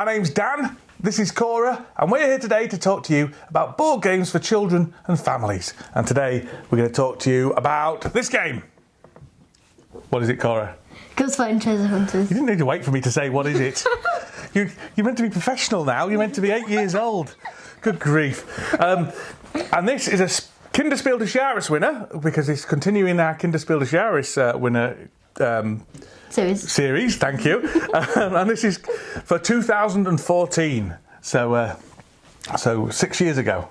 My name's Dan, this is Cora, and we're here today to talk to you about board games for children and families. And today we're going to talk to you about this game. What is it, Cora? Ghost Fightin Treasure Hunters. You didn't need to wait for me to say what is it. You're meant to be professional now. You're meant to be 8 years old. Good grief. And this is a Kinderspiel Jahres winner, because it's continuing our Kinderspiel Jahres winner series. Thank you. And this is for 2014. So 6 years ago.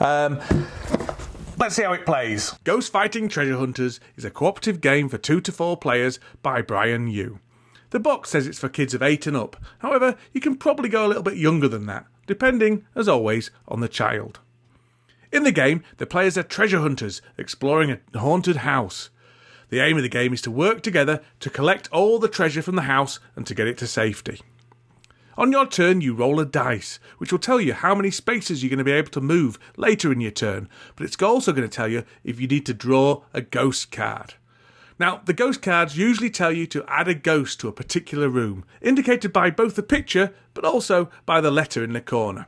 Let's see how it plays. Ghost Fightin Treasure Hunters is a cooperative game for 2 to 4 players by Brian Yu. The box says it's for kids of 8 and up. However, you can probably go a little bit younger than that, depending, as always, on the child. In the game, the players are treasure hunters exploring a haunted house. The aim of the game is to work together to collect all the treasure from the house and to get it to safety. On your turn, you roll a dice, which will tell you how many spaces you're going to be able to move later in your turn, but it's also going to tell you if you need to draw a ghost card. Now, the ghost cards usually tell you to add a ghost to a particular room, indicated by both the picture, but also by the letter in the corner.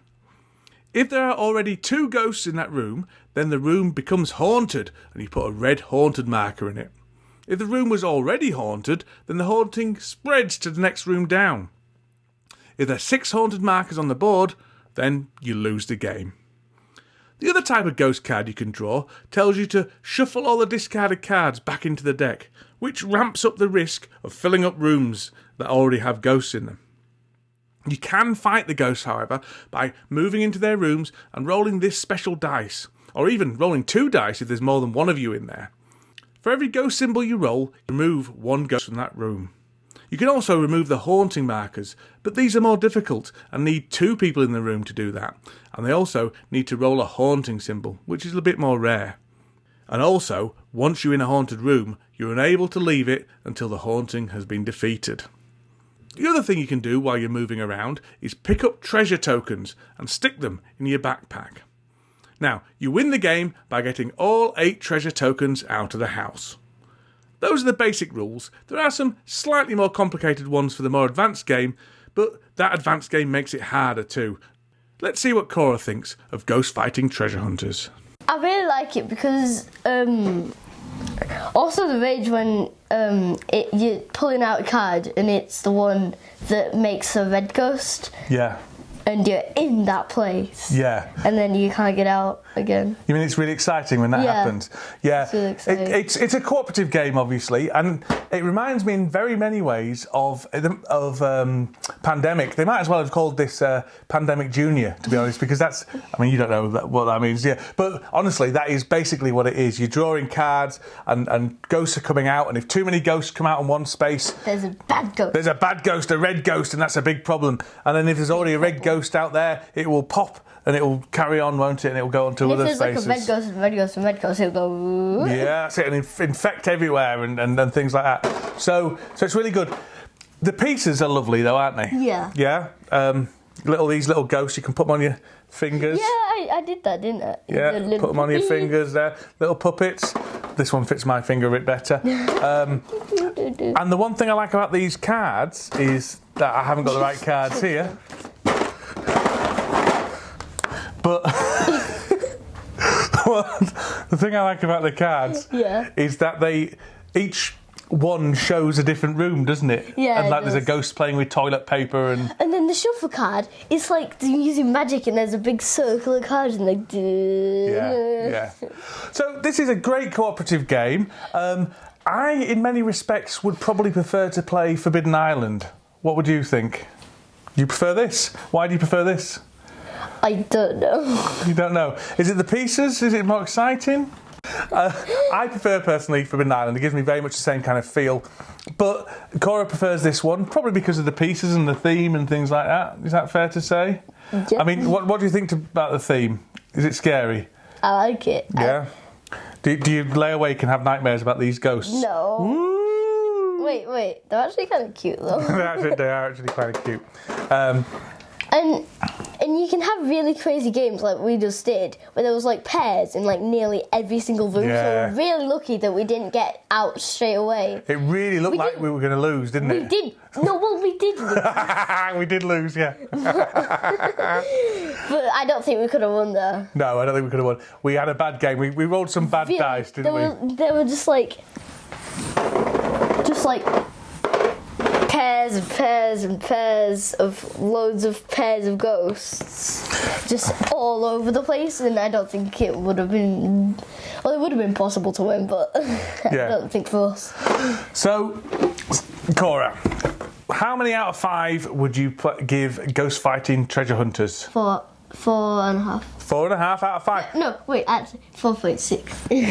If there are already 2 ghosts in that room, then the room becomes haunted, and you put a red haunted marker in it. If the room was already haunted, then the haunting spreads to the next room down. If there are 6 haunted markers on the board, then you lose the game. The other type of ghost card you can draw tells you to shuffle all the discarded cards back into the deck, which ramps up the risk of filling up rooms that already have ghosts in them. You can fight the ghosts, however, by moving into their rooms and rolling this special dice, or even rolling 2 dice if there's more than one of you in there. For every ghost symbol you roll, remove 1 ghost from that room. You can also remove the haunting markers, but these are more difficult and need 2 people in the room to do that. And they also need to roll a haunting symbol, which is a bit more rare. And also, once you're in a haunted room, you're unable to leave it until the haunting has been defeated. The other thing you can do while you're moving around is pick up treasure tokens and stick them in your backpack. Now, you win the game by getting all 8 treasure tokens out of the house. Those are the basic rules. There are some slightly more complicated ones for the more advanced game, but that advanced game makes it harder too. Let's see what Cora thinks of Ghost Fightin Treasure Hunters. I really like it because also the rage when you're pulling out a card and it's the one that makes a red ghost. Yeah. And you're in that place. Yeah. And then you can't get out again. You mean it's really exciting when that happens? Yeah. It's really exciting. It's a cooperative game, obviously, and it reminds me in very many ways of Pandemic. They might as well have called this Pandemic Junior, to be honest, because that's, I mean, you don't know what that means, yeah. But honestly, that is basically what it is. You're drawing cards and ghosts are coming out, and if too many ghosts come out in one space... There's a bad ghost. There's a bad ghost, a red ghost, and that's a big problem. And then if there's already a red ghost out there, it will pop and it will carry on, won't it? And it will go on to other spaces. If there's like a red ghost and red ghost and red ghost, it'll go... Yeah, that's it, and infect everywhere and things like that. So it's really good. The pieces are lovely though, aren't they? Yeah. Yeah? These little ghosts, you can put them on your fingers. Yeah, I did that, didn't I? Yeah, put them on your fingers there. Little puppets. This one fits my finger a bit better. And the one thing I like about these cards is that I haven't got the right cards here. But the thing I like about the cards is that each one shows a different room, doesn't it? Yeah. And like there's a ghost playing with toilet paper and then the shuffle card, it's like they're using magic and there's a big circle of cards and like... Yeah. So this is a great cooperative game. I, in many respects, would probably prefer to play Forbidden Island. What would you think? You prefer this? Why do you prefer this? I don't know. You don't know. Is it the pieces? Is it more exciting? I prefer, personally, Forbidden Island. It gives me very much the same kind of feel. But Cora prefers this one, probably because of the pieces and the theme and things like that. Is that fair to say? Yeah. I mean, what do you think about the theme? Is it scary? I like it. Yeah? Do you lay awake and have nightmares about these ghosts? No. Ooh. Wait. They're actually kind of cute, though. They are actually kind of cute. And And you can have really crazy games like we just did, where there was like pairs in like nearly every single room. Yeah. So we're really lucky that we didn't get out straight away. It really looked like we were going to lose, didn't it? We did. No, well, we did lose. We did lose, yeah. But I don't think we could have won there. No, I don't think we could have won. We had a bad game. We rolled some bad dice, didn't we? They were just like pairs and pairs and pairs of loads of pairs of ghosts just all over the place, and I don't think it would have been, well, it would have been possible to win, but I don't think for us. So, Cora, how many out of 5 would you give Ghost Fightin Treasure Hunters? 4.5. 4.5 out of 5? No, wait, actually, 4.6.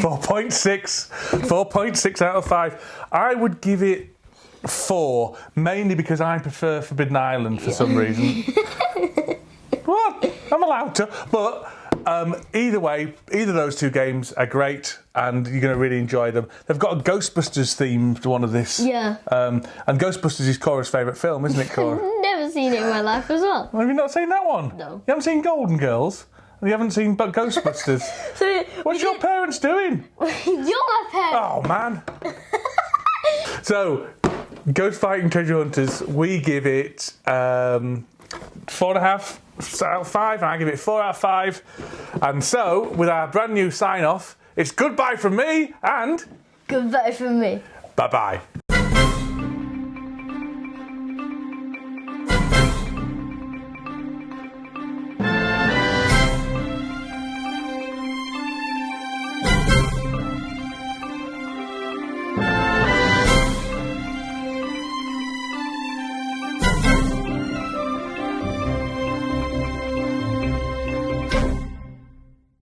4.6. 4.6 out of 5. I would give it 4, mainly because I prefer Forbidden Island for some reason. What? I'm allowed to. But either way, either of those 2 games are great and you're going to really enjoy them. They've got a Ghostbusters themed one of this. Yeah. And Ghostbusters is Cora's favourite film, isn't it, Cora? Never seen it in my life as well. Have you not seen that one? No. You haven't seen Golden Girls? You haven't seen Ghostbusters? So What's your parents doing? You're my parents. Oh, man. So, Ghost Fightin Treasure Hunters, we give it 4.5 out of 5, and I give it 4 out of 5. And so, with our brand new sign-off, it's goodbye from me and... Goodbye from me. Bye-bye.